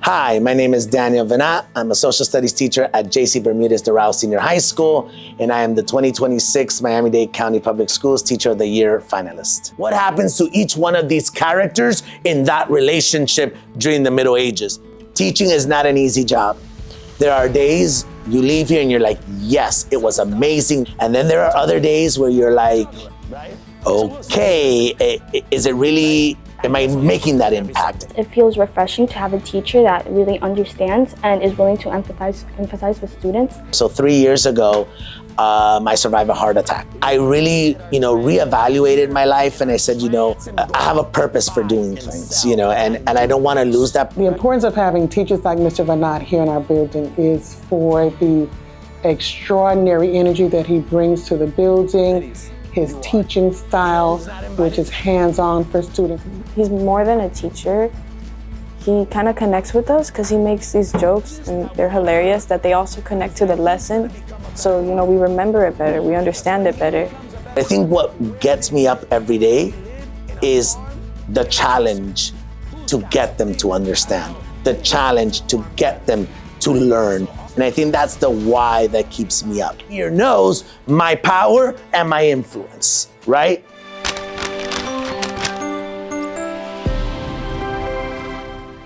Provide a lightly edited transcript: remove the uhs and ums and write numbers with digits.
Hi, my name is Daniel Vinat. I'm a social studies teacher at JC Bermudez Doral Senior High School, and I am the 2026 Miami-Dade County Public Schools Teacher of the Year Finalist. What happens to each one of these characters in that relationship during the Middle Ages? Teaching is not an easy job. There are days you leave here and you're like, yes, it was amazing. And then there are other days where you're like, okay, is it really, am I making that impact? It feels refreshing to have a teacher that really understands and is willing to emphasize with students. So 3 years ago, I survived a heart attack. I really, reevaluated my life, and I said, I have a purpose for doing things, and I don't want to lose that. The importance of having teachers like Mr. Vinat here in our building is for the extraordinary energy that he brings to the building, his teaching style, which is hands-on for students. He's more than a teacher. He kind of connects with us because he makes these jokes and they're hilarious that they also connect to the lesson. So, we remember it better, we understand it better. I think what gets me up every day is the challenge to get them to understand, the challenge to get them to learn. And I think that's the why that keeps me up. Here knows my power and my influence, right?